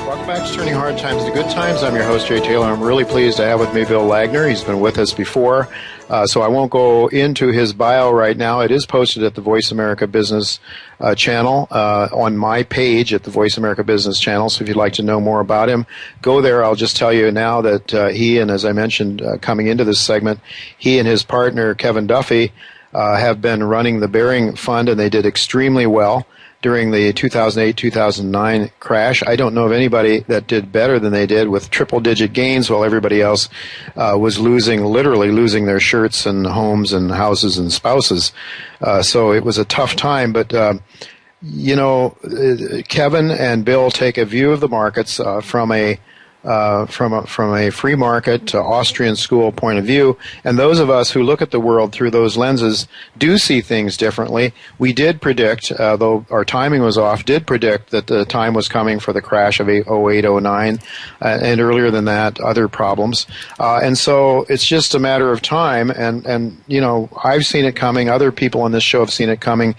Welcome back to Turning Hard Times to Good Times. I'm your host, Jay Taylor. I'm really pleased to have with me Bill Laggner. He's been with us before, so I won't go into his bio right now. It is posted at the Voice America Business channel on my page at the Voice America Business channel, so if you'd like to know more about him, go there. I'll just tell you now that he, and as I mentioned coming into this segment, he and his partner, Kevin Duffy, have been running the Bearing Fund, and they did extremely well during the 2008-2009 crash. I don't know of anybody that did better than they did with triple-digit gains while everybody else was literally losing their shirts and homes and houses and spouses. So it was a tough time, but Kevin and Bill take a view of the markets from a free market to Austrian school point of view, and those of us who look at the world through those lenses do see things differently. We did predict, though our timing was off, did predict that the time was coming for the crash of 08-09, and earlier than that, other problems. And so it's just a matter of time, and I've seen it coming, other people on this show have seen it coming,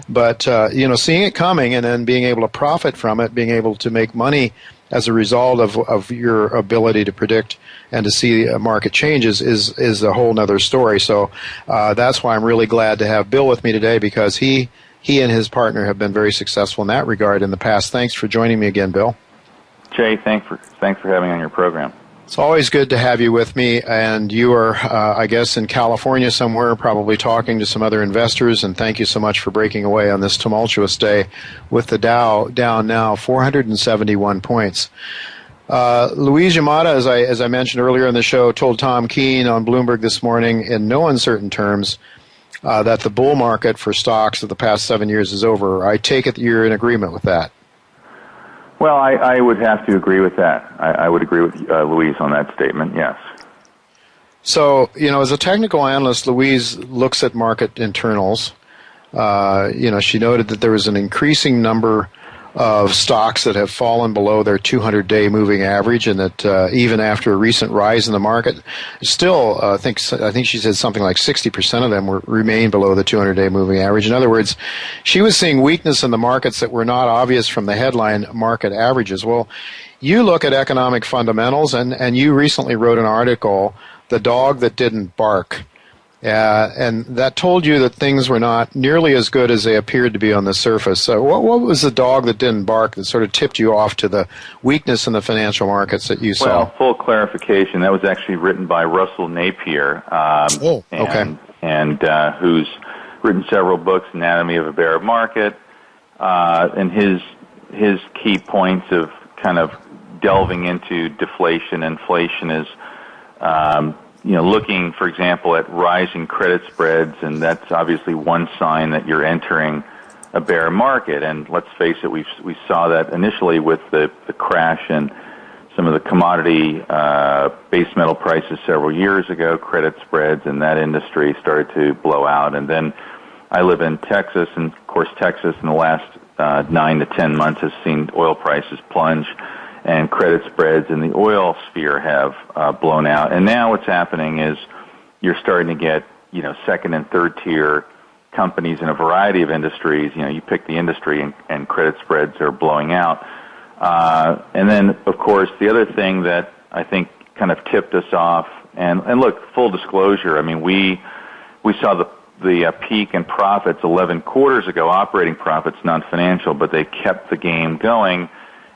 but seeing it coming and then being able to profit from it, being able to make money as a result of your ability to predict and to see market changes is a whole nother story. So that's why I'm really glad to have Bill with me today, because he and his partner have been very successful in that regard in the past. Thanks for joining me again, Bill. Jay, thanks for having me on your program. It's always good to have you with me, and you are, I guess, in California somewhere, probably talking to some other investors, and thank you so much for breaking away on this tumultuous day with the Dow down now 471 points. Louise Yamada, as I mentioned earlier in the show, told Tom Keene on Bloomberg this morning in no uncertain terms that the bull market for stocks of the past 7 years is over. I take it that you're in agreement with that. Well, I would have to agree with that. I would agree with Louise on that statement, yes. So, as a technical analyst, Louise looks at market internals. She noted that there was an increasing number of stocks that have fallen below their 200-day moving average, and that even after a recent rise in the market, still, I think she said something like 60% of them remain below the 200-day moving average. In other words, she was seeing weakness in the markets that were not obvious from the headline market averages. Well, you look at economic fundamentals, and you recently wrote an article, "The Dog That Didn't Bark." And that told you that things were not nearly as good as they appeared to be on the surface. So what was the dog that didn't bark that sort of tipped you off to the weakness in the financial markets that you saw? Well, full clarification, that was actually written by Russell Napier, and who's written several books, Anatomy of a Bear Market, and his key points of kind of delving into deflation, inflation is looking, for example, at rising credit spreads, and that's obviously one sign that you're entering a bear market. And let's face it, we saw that initially with the crash in some of the commodity base metal prices several years ago. Credit spreads in that industry started to blow out. And then I live in Texas, and of course Texas in the last 9 to 10 months has seen oil prices plunge, and credit spreads in the oil sphere have blown out. And now what's happening is you're starting to get, second and third tier companies in a variety of industries. You pick the industry and credit spreads are blowing out. And then, of course, the other thing that I think kind of tipped us off, and look, full disclosure, I mean, we saw the peak in profits 11 quarters ago, operating profits, not financial, but they kept the game going.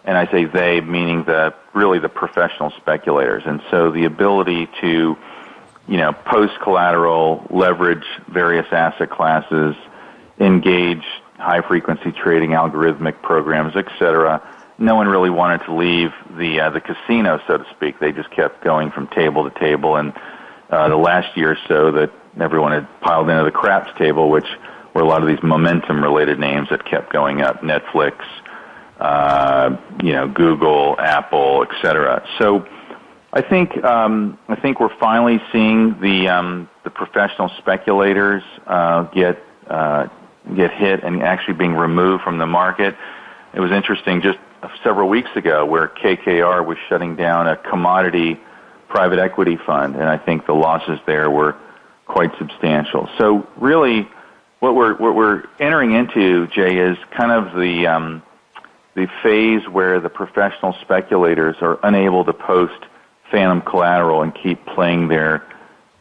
And I say they, meaning really the professional speculators. And so the ability to, post collateral, leverage various asset classes, engage high frequency trading, algorithmic programs, et cetera. No one really wanted to leave the casino, so to speak. They just kept going from table to table. And the last year or so that everyone had piled into the craps table, which were a lot of these momentum related names that kept going up, Netflix, Google, Apple, et cetera. So I think we're finally seeing the professional speculators get hit and actually being removed from the market. It was interesting just several weeks ago where KKR was shutting down a commodity private equity fund, and I think the losses there were quite substantial. So really, what we're entering into, Jay, is kind of the phase where the professional speculators are unable to post phantom collateral and keep playing their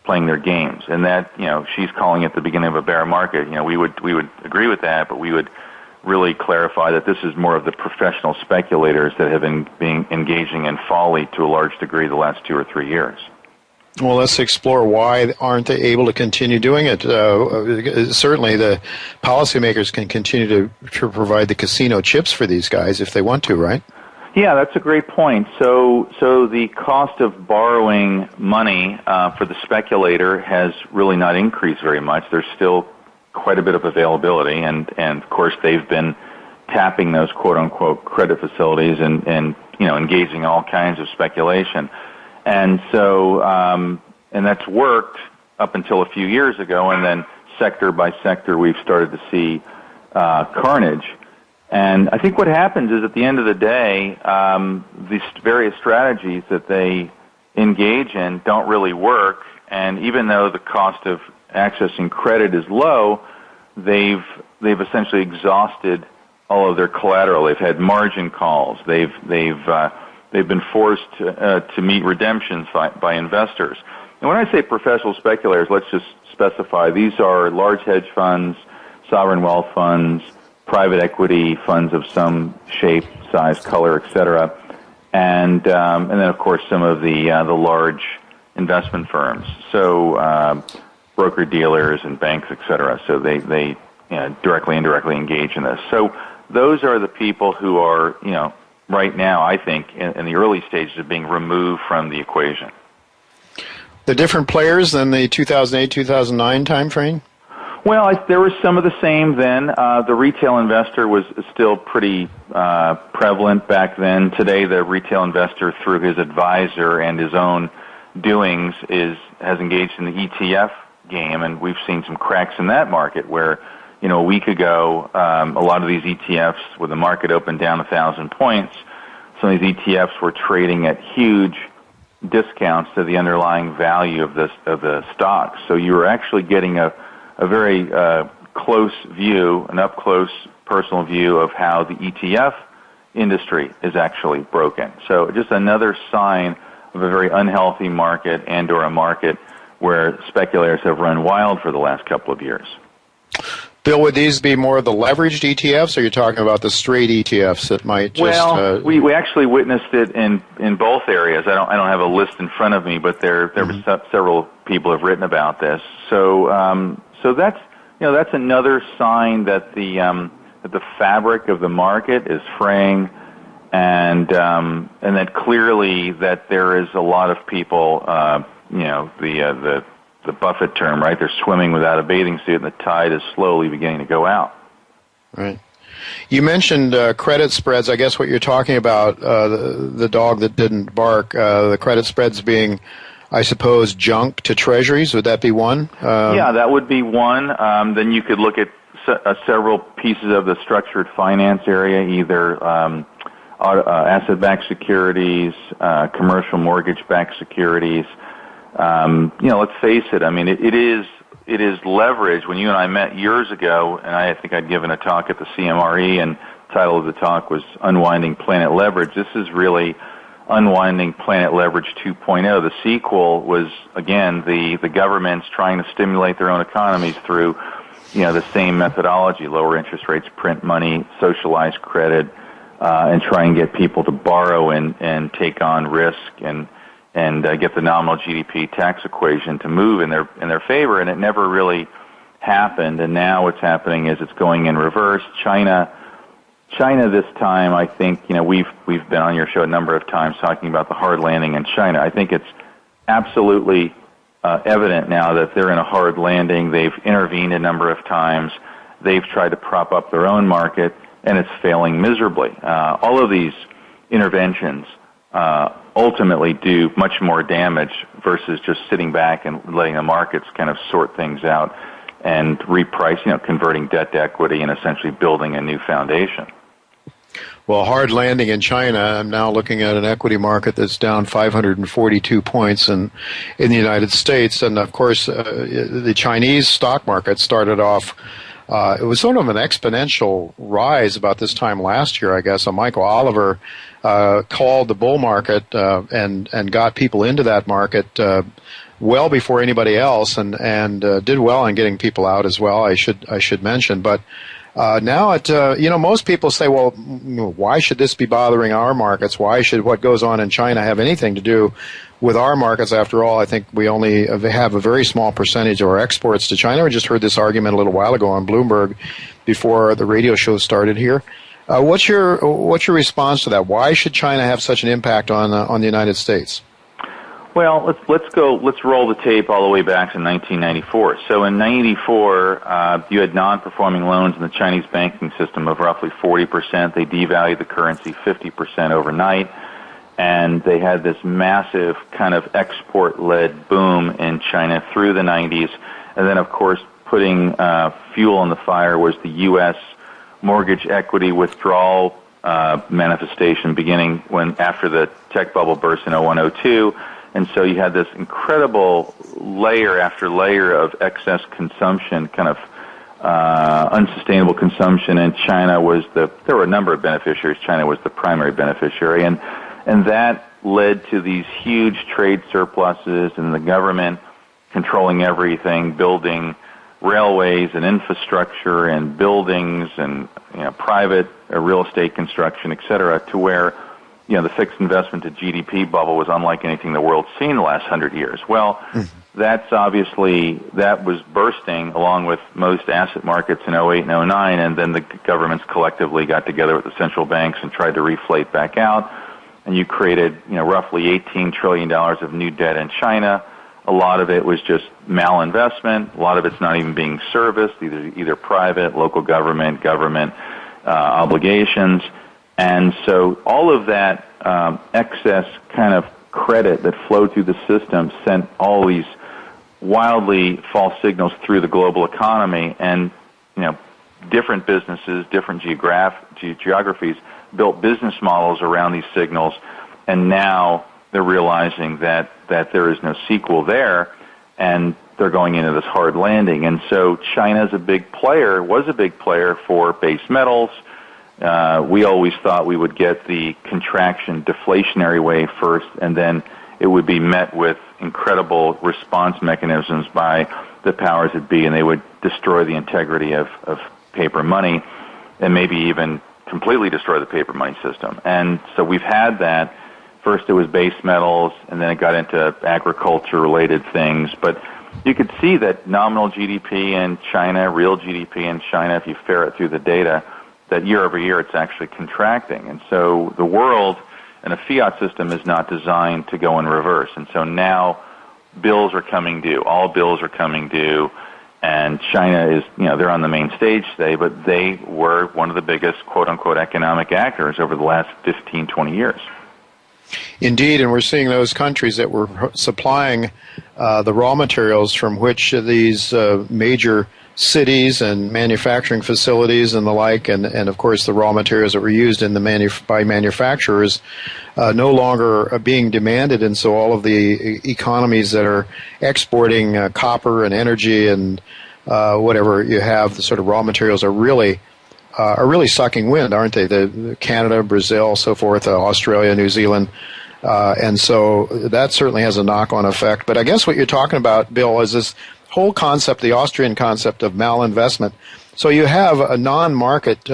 games. And that, she's calling it the beginning of a bear market. We would agree with that, but we would really clarify that this is more of the professional speculators that have been engaging in folly to a large degree the last 2 or 3 years. Well, let's explore why aren't they able to continue doing it. Certainly the policymakers can continue to provide the casino chips for these guys if they want to, right? Yeah, that's a great point. So the cost of borrowing money for the speculator has really not increased very much. There's still quite a bit of availability, and of course they've been tapping those quote-unquote credit facilities and engaging in all kinds of speculation. And so, and that's worked up until a few years ago, and then sector by sector we've started to see carnage. And I think what happens is at the end of the day, these various strategies that they engage in don't really work, and even though the cost of accessing credit is low, they've essentially exhausted all of their collateral. They've had margin calls. They've been forced to meet redemptions by investors. And when I say professional speculators, let's just specify these are large hedge funds, sovereign wealth funds, private equity funds of some shape, size, color, etc., and then of course some of the large investment firms. So broker dealers and banks, etc. So they directly, indirectly engage in this. So those are the people who are right now, I think, in the early stages of being removed from the equation. The different players than the 2008-2009 time frame? Well, there was some of the same then. The retail investor was still pretty prevalent back then. Today, the retail investor, through his advisor and his own doings, has engaged in the ETF game, and we've seen some cracks in that market where, a week ago, a lot of these ETFs, with the market open down 1,000 points, some of these ETFs were trading at huge discounts to the underlying value of the stocks. So you were actually getting a very close view, an up-close personal view of how the ETF industry is actually broken. So just another sign of a very unhealthy market and/or a market where speculators have run wild for the last couple of years. Bill, would these be more of the leveraged ETFs, or are you talking about the straight ETFs that might just... Well, we actually witnessed it in both areas. I don't have a list in front of me, but there were several people have written about this. So that's another sign that the fabric of the market is fraying, and that clearly that there is a lot of people, the Buffett term, right? They're swimming without a bathing suit, and the tide is slowly beginning to go out. Right. You mentioned credit spreads. I guess what you're talking about, the dog that didn't bark, the credit spreads being, I suppose, junk to treasuries. Would that be one? Yeah, that would be one. Then you could look at several pieces of the structured finance area, either asset-backed securities, commercial mortgage-backed securities. Let's face it. I mean, it is leverage. When you and I met years ago, and I think I'd given a talk at the CMRE, and the title of the talk was Unwinding Planet Leverage. This is really Unwinding Planet Leverage 2.0. The sequel was, again, the governments trying to stimulate their own economies through, the same methodology: lower interest rates, print money, socialize credit, and try and get people to borrow and take on risk and get the nominal GDP tax equation to move in their favor, and it never really happened. And now what's happening is it's going in reverse. China this time, I think, we've been on your show a number of times talking about the hard landing in China. I think it's absolutely evident now that they're in a hard landing. They've intervened a number of times. They've tried to prop up their own market, and it's failing miserably. All of these interventions ultimately do much more damage versus just sitting back and letting the markets kind of sort things out and reprice, converting debt to equity and essentially building a new foundation. Well, hard landing in China. I'm now looking at an equity market that's down 542 points in the United States. And, of course, the Chinese stock market started off it was sort of an exponential rise about this time last year, I guess. Michael Oliver called the bull market and got people into that market well before anybody else, and did well in getting people out as well. I should mention, but now most people say, well, why should this be bothering our markets? Why should what goes on in China have anything to do with our markets? After all, I think we only have a very small percentage of our exports to China. We just heard this argument a little while ago on Bloomberg before the radio show started here. What's your response to that? Why should China have such an impact on the United States? Well, let's roll the tape all the way back to 1994. So in 94, you had non-performing loans in the Chinese banking system of roughly 40%. They devalued the currency 50% overnight, and they had this massive kind of export-led boom in China through the 90s. And then, of course, putting fuel on the fire was the U.S. mortgage equity withdrawal manifestation beginning after the tech bubble burst in 01-02. And so you had this incredible layer after layer of excess consumption, kind of unsustainable consumption, and China there were a number of beneficiaries. China was the primary beneficiary, and that led to these huge trade surpluses and the government controlling everything, building railways and infrastructure and buildings and private real estate construction, et cetera, to where the fixed investment to GDP bubble was unlike anything the world's seen in the last 100 years. Well, that was bursting along with most asset markets in 08 and 09, and then the governments collectively got together with the central banks and tried to reflate back out, and you created, roughly $18 trillion of new debt in China. A lot of it was just malinvestment. A lot of it's not even being serviced, either private, local government obligations. And so all of that excess kind of credit that flowed through the system sent all these wildly false signals through the global economy, and different businesses, different geographies built business models around these signals, and now they're realizing that there is no sequel there, and they're going into this hard landing. And so China was a big player for base metals. We always thought we would get the contraction deflationary wave first, and then it would be met with incredible response mechanisms by the powers that be, and they would destroy the integrity of paper money and maybe even completely destroy the paper money system. And so we've had that. First it was base metals, and then it got into agriculture-related things. But you could see that nominal GDP in China, real GDP in China, if you ferret through the data, that year over year it's actually contracting. And so the world and a fiat system is not designed to go in reverse. And so now bills are coming due. All bills are coming due. And China is, they're on the main stage today, but they were one of the biggest quote-unquote economic actors over the last 15, 20 years. Indeed, and we're seeing those countries that were supplying the raw materials from which these major cities and manufacturing facilities and the like, and of course the raw materials that were used in by manufacturers no longer are being demanded, and so all of the economies that are exporting copper and energy and whatever you have, the sort of raw materials are really sucking wind, aren't they? The Canada, Brazil, so forth, Australia, New Zealand, and so that certainly has a knock-on effect. But I guess what you're talking about, Bill, is this whole concept, the Austrian concept of malinvestment. So you have a non-market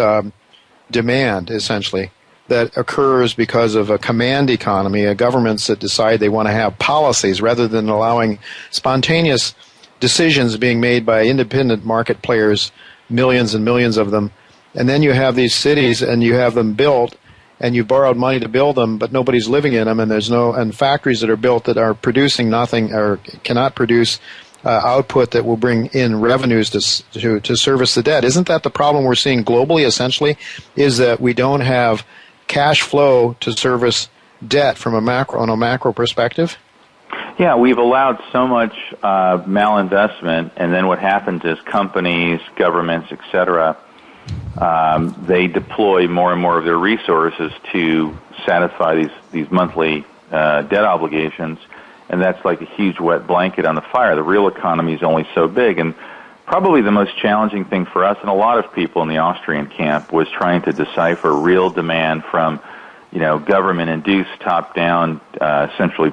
demand, essentially, that occurs because of a command economy, governments that decide they want to have policies rather than allowing spontaneous decisions being made by independent market players, millions and millions of them. And then you have these cities, and you have them built, and you borrowed money to build them, but nobody's living in them, and factories that are built that are producing nothing or cannot produce output that will bring in revenues to service the debt. Isn't that the problem we're seeing globally, essentially, is that we don't have cash flow to service debt on a macro perspective? Yeah, we've allowed so much malinvestment, and then what happens is companies, governments, et cetera, they deploy more and more of their resources to satisfy these monthly debt obligations, and that's like a huge wet blanket on the fire. The real economy is only so big, and probably the most challenging thing for us and a lot of people in the Austrian camp was trying to decipher real demand from, government-induced, top-down, centrally,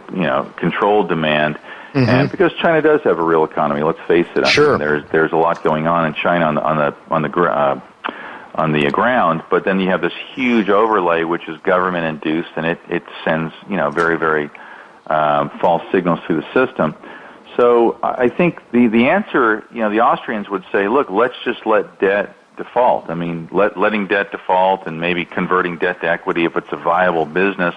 controlled demand. Mm-hmm. And because China does have a real economy, let's face it. Sure. I mean, there's a lot going on in China on the ground, but then you have this huge overlay which is government-induced, and it sends very, very false signals through the system. So I think the answer, the Austrians would say, look, let's just let debt default. I mean, letting debt default and maybe converting debt to equity if it's a viable business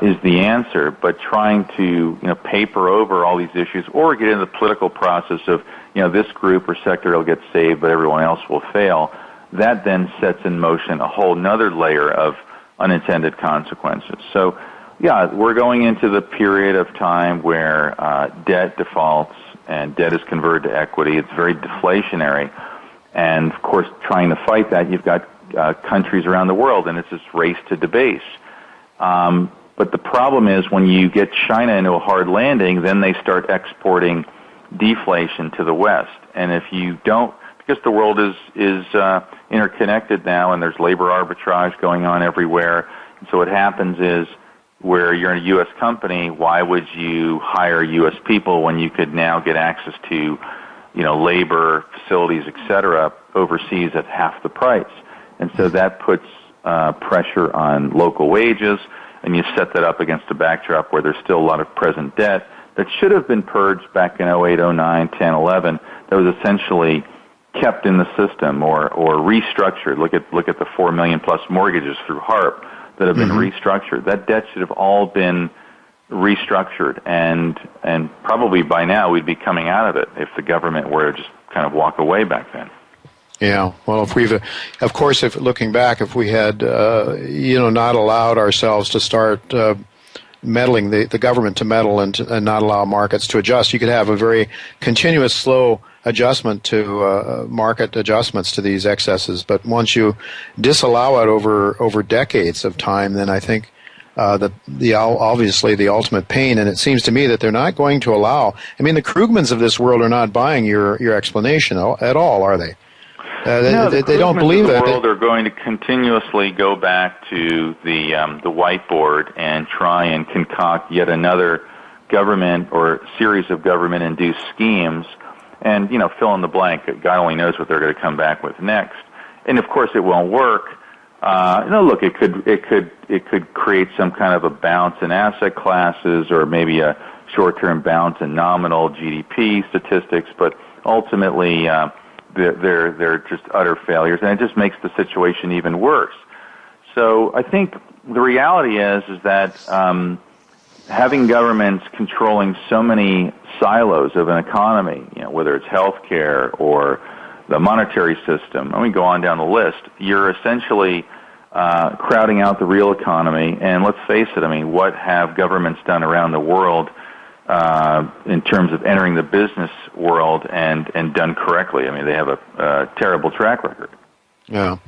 is the answer. But trying to paper over all these issues or get into the political process of this group or sector will get saved, but everyone else will fail. That then sets in motion a whole nother layer of unintended consequences. So, yeah, we're going into the period of time where debt defaults and debt is converted to equity. It's very deflationary. And, of course, trying to fight that, you've got countries around the world, and it's this race to debase. But the problem is when you get China into a hard landing, then they start exporting deflation to the West. And if you don't, because the world is interconnected now and there's labor arbitrage going on everywhere, and so what happens is where you're a U.S. company, why would you hire U.S. people when you could now get access to, labor, facilities, et cetera, overseas at half the price? And so that puts pressure on local wages, and you set that up against a backdrop where there's still a lot of present debt that should have been purged back in 08, 09, 10, 11, that was essentially kept in the system or restructured. Look at the 4 million plus mortgages through HARP that have been restructured. That debt should have all been restructured, and probably by now we'd be coming out of it if the government were to just kind of walk away back then. Yeah, well, if looking back, if we had, not allowed ourselves to start meddling, the government to meddle and not allow markets to adjust, you could have a very continuous, slow adjustment to market adjustments to these excesses. But once you disallow it over decades of time, then I think obviously the ultimate pain, and it seems to me that they're not going to allow. I mean, the Krugmans of this world are not buying your explanation at all, are they? No, they don't believe that. The world are going to continuously go back to the whiteboard and try and concoct yet another government or series of government-induced schemes, and fill in the blank. God only knows what they're going to come back with next. And of course, it won't work. Look, it could create some kind of a bounce in asset classes, or maybe a short-term bounce in nominal GDP statistics. But ultimately, they're just utter failures, and it just makes the situation even worse. So I think the reality is that having governments controlling so many silos of an economy, whether it's healthcare or the monetary system, and we go on down the list, you're essentially crowding out the real economy. And let's face it, I mean, what have governments done around the world in terms of entering the business world and done correctly? I mean, they have a terrible track record. Yeah.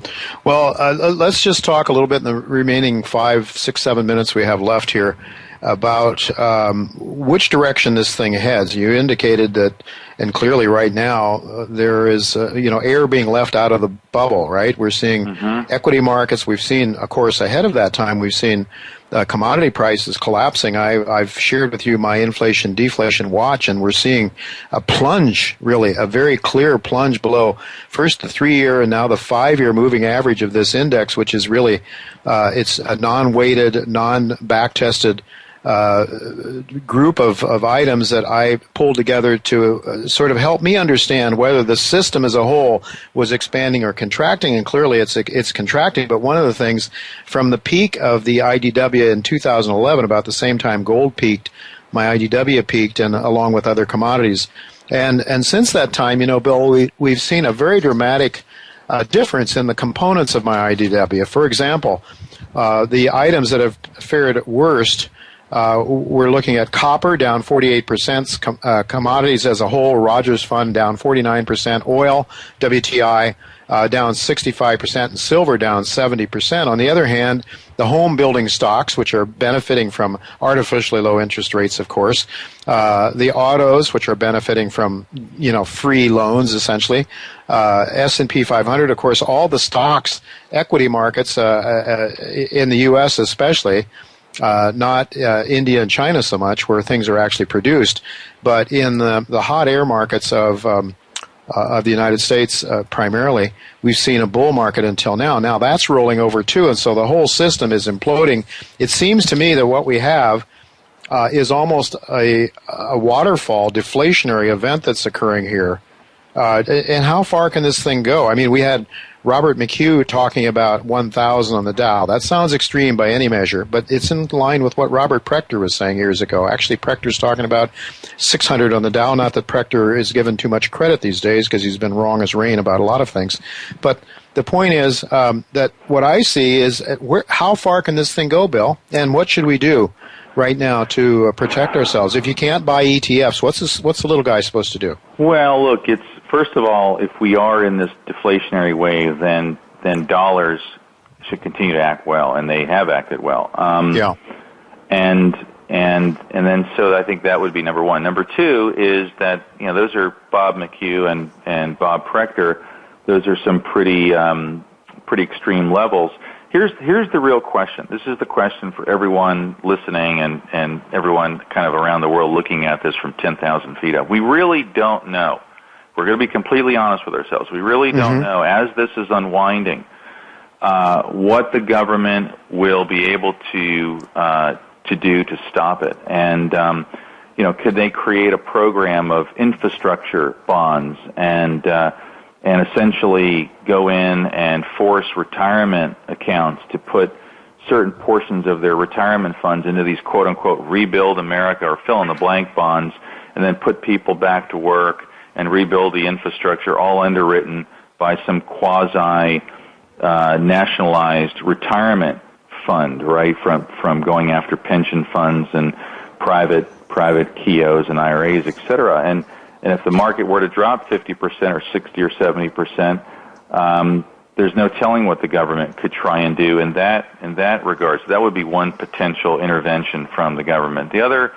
Well, let's just talk a little bit in the remaining 5, 6, 7 minutes we have left here about which direction this thing heads. You indicated that, and clearly right now, there is, air being left out of the bubble, right? We're seeing equity markets. We've seen, of course, ahead of that time, we've seen commodity prices collapsing. I've shared with you my inflation-deflation watch, and we're seeing a plunge, really, a very clear plunge below first the 3-year and now the 5-year moving average of this index, which is really, it's a non-weighted, non-back-tested group of items that I pulled together to sort of help me understand whether the system as a whole was expanding or contracting, and clearly it's contracting. But one of the things from the peak of the IDW in 2011, about the same time gold peaked, my IDW peaked, and along with other commodities. And since that time, Bill, we've seen a very dramatic difference in the components of my IDW. For example, the items that have fared worst We're looking at copper down 48%, commodities as a whole, Rogers Fund down 49%, oil, WTI, down 65%, and silver down 70%. On the other hand, the home building stocks, which are benefiting from artificially low interest rates, of course, the autos, which are benefiting from, free loans, essentially, S&P 500, of course, all the stocks, equity markets in the U.S. especially, not India and China so much, where things are actually produced, but in the hot air markets of the United States primarily, we've seen a bull market until now. Now that's rolling over too, and so the whole system is imploding. It seems to me that what we have is almost a waterfall, deflationary event that's occurring here. And how far can this thing go? I mean, we had Robert McHugh talking about 1,000 on the Dow. That sounds extreme by any measure, but it's in line with what Robert Prechter was saying years ago. Actually, Prechter's talking about 600 on the Dow. Not that Prechter is given too much credit these days, because he's been wrong as rain about a lot of things. But the point is that what I see is how far can this thing go, Bill, and what should we do right now to protect ourselves? If you can't buy ETFs, what's the little guy supposed to do? Well, look, it's first of all, if we are in this deflationary wave, then dollars should continue to act well, and they have acted well. Yeah. And then so I think that would be number one. Number two is that those are Bob McHugh and Bob Prechter. Those are some pretty extreme levels. Here's the real question. This is the question for everyone listening and everyone kind of around the world looking at this from 10,000 feet up. We really don't know. We're going to be completely honest with ourselves. We really don't know, as this is unwinding, what the government will be able to do to stop it. And could they create a program of infrastructure bonds and essentially go in and force retirement accounts to put certain portions of their retirement funds into these quote-unquote rebuild America or fill-in-the-blank bonds, and then put people back to work and rebuild the infrastructure, all underwritten by some quasi-nationalized retirement fund, right, from going after pension funds and private KIOs and IRAs, et cetera. And if the market were to drop 50% or 60 or 70%, there's no telling what the government could try and do in that regard. So that would be one potential intervention from the government. The other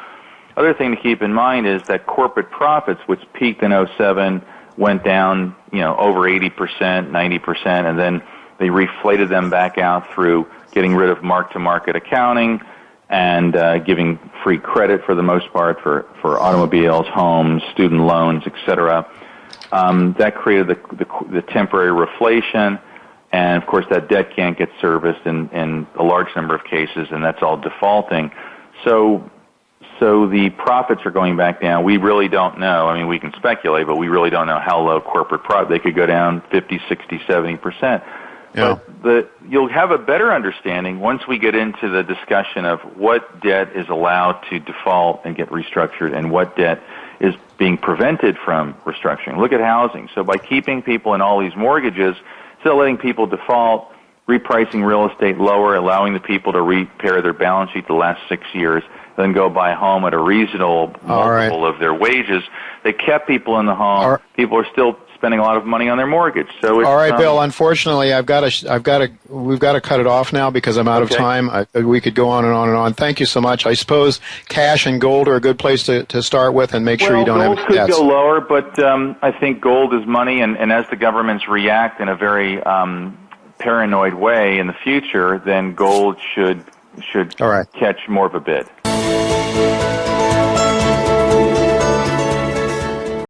thing to keep in mind is that corporate profits, which peaked in 2007, went down, over 80%, 90%, and then they reflated them back out through getting rid of mark-to-market accounting and giving free credit for the most part for automobiles, homes, student loans, etc. That created the temporary reflation, and of course that debt can't get serviced in a large number of cases, and that's all defaulting. So the profits are going back down. We really don't know. I mean, we can speculate, but we really don't know how low corporate profit. They could go down 50, 60, 70%. Yeah. But you'll have a better understanding once we get into the discussion of what debt is allowed to default and get restructured and what debt is being prevented from restructuring. Look at housing. So by keeping people in all these mortgages, still letting people default, repricing real estate lower, allowing the people to repair their balance sheet the last 6 years, then go buy a home at a reasonable multiple of their wages. They kept people in the home. People are still spending a lot of money on their mortgage. So it's, all right, Bill. Unfortunately, we've got to cut it off now because I'm out of time. We could go on and on and on. Thank you so much. I suppose cash and gold are a good place to start with, and make sure you don't have debts. Gold could go lower, but I think gold is money, and as the governments react in a very paranoid way in the future, then gold should catch more of a bid.